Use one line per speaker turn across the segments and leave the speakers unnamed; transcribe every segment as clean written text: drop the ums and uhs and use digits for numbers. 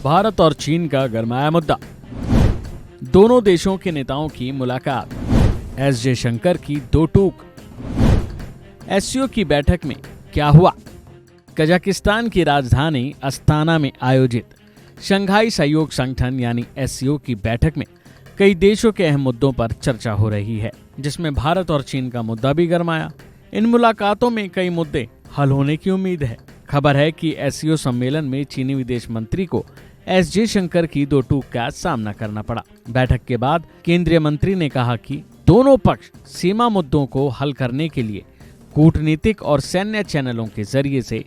भारत और चीन का गरमाया मुद्दा। दोनों देशों के नेताओं की मुलाकात। एस जयशंकर की दो टूक। एससीओ की बैठक में क्या हुआ? कजाकिस्तान की राजधानी अस्ताना में आयोजित शंघाई सहयोग संगठन यानी एससीओ की बैठक में कई देशों के अहम मुद्दों पर चर्चा हो रही है, जिसमें भारत और चीन का मुद्दा भी गरमाया। इन मुलाकातों में कई मुद्दे हल होने की उम्मीद है। खबर है कि एससीओ सम्मेलन में चीनी विदेश मंत्री को एस जयशंकर की दो टूक का सामना करना पड़ा। बैठक के बाद केंद्रीय मंत्री ने कहा कि दोनों पक्ष सीमा मुद्दों को हल करने के लिए कूटनीतिक और सैन्य चैनलों के जरिए से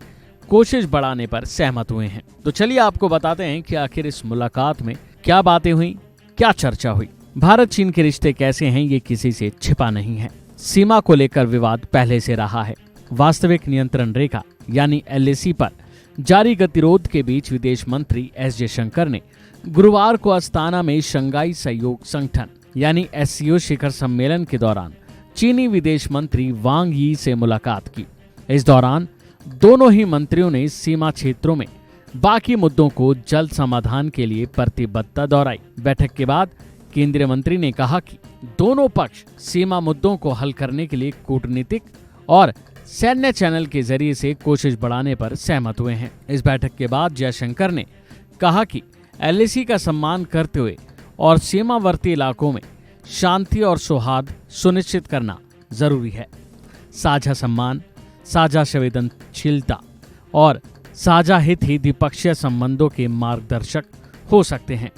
कोशिश बढ़ाने पर सहमत हुए हैं। तो चलिए आपको बताते हैं कि आखिर इस मुलाकात में क्या बातें हुई, क्या चर्चा हुई। भारत चीन के रिश्ते कैसे हैं, ये किसी से छिपा नहीं है। सीमा को लेकर विवाद पहले से रहा है। वास्तविक नियंत्रण रेखा यानी एलएसी पर जारी गतिरोध के बीच विदेश मंत्री एस जयशंकर ने गुरुवार को अस्ताना में शंघाई सहयोग संगठन यानी एससीओ शिखर सम्मेलन के दौरान चीनी विदेश मंत्री वांग यी से मुलाकात की। इस दौरान दोनों ही मंत्रियों ने सीमा क्षेत्रों में बाकी मुद्दों को जल्द समाधान के लिए प्रतिबद्धता दोहराई। बैठक के बाद केंद्रीय मंत्री ने कहा कि दोनों पक्ष सीमा मुद्दों को हल करने के लिए कूटनीतिक और सैन्य चैनल के जरिए से कोशिश बढ़ाने पर सहमत हुए हैं। इस बैठक के बाद जयशंकर ने कहा कि एलएसी का सम्मान करते हुए और सीमावर्ती इलाकों में शांति और सौहार्द सुनिश्चित करना जरूरी है। साझा सम्मान, साझा संवेदनशीलता और साझा हित ही द्विपक्षीय संबंधों के मार्गदर्शक हो सकते हैं।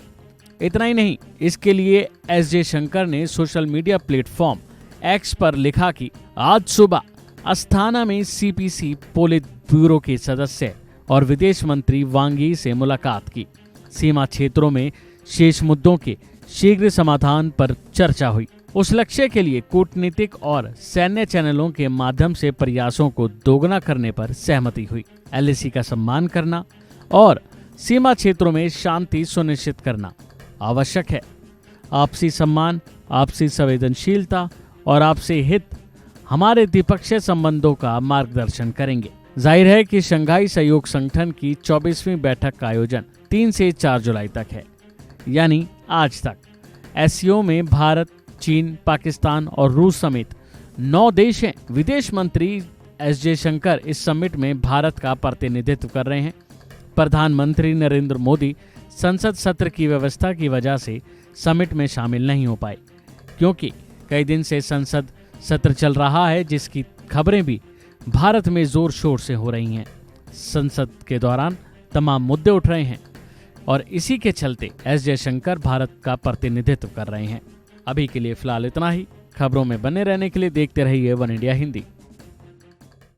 इतना ही नहीं, इसके लिए एस जयशंकर ने सोशल मीडिया प्लेटफॉर्म एक्स पर लिखा कि आज सुबह अस्ताना में सीपीसी पोलित ब्यूरो के सदस्य और विदेश मंत्री वांग यी से मुलाकात की। सीमा क्षेत्रों में शेष मुद्दों के शीघ्र समाधान पर चर्चा हुई। उस लक्ष्य के लिए कूटनीतिक और सैन्य चैनलों के माध्यम से प्रयासों को दोगुना करने पर सहमति हुई। एलएसी का सम्मान करना और सीमा क्षेत्रों में शांति सुनिश्चित करना आवश्यक है। आपसी सम्मान, आपसी संवेदनशीलता और आपसी हित हमारे द्विपक्षीय संबंधों का मार्गदर्शन करेंगे। जाहिर है कि शंघाई सहयोग संगठन की 24वीं बैठक का आयोजन 3 से 4 जुलाई तक है, यानी आज तक। एससीओ में भारत, चीन, पाकिस्तान और रूस समेत 9 देश हैं। विदेश मंत्री एस जयशंकर इस समिट में भारत का प्रतिनिधित्व कर रहे हैं। प्रधानमंत्री नरेंद्र मोदी संसद सत्र की व्यवस्था की वजह से समिट में शामिल नहीं हो पाए, क्योंकि कई दिन से संसद सत्र चल रहा है, जिसकी खबरें भी भारत में जोर शोर से हो रही हैं। संसद के दौरान तमाम मुद्दे उठ रहे हैं और इसी के चलते एस जयशंकर भारत का प्रतिनिधित्व कर रहे हैं। अभी के लिए फिलहाल इतना ही। खबरों में बने रहने के लिए देखते रहिए वन इंडिया हिंदी।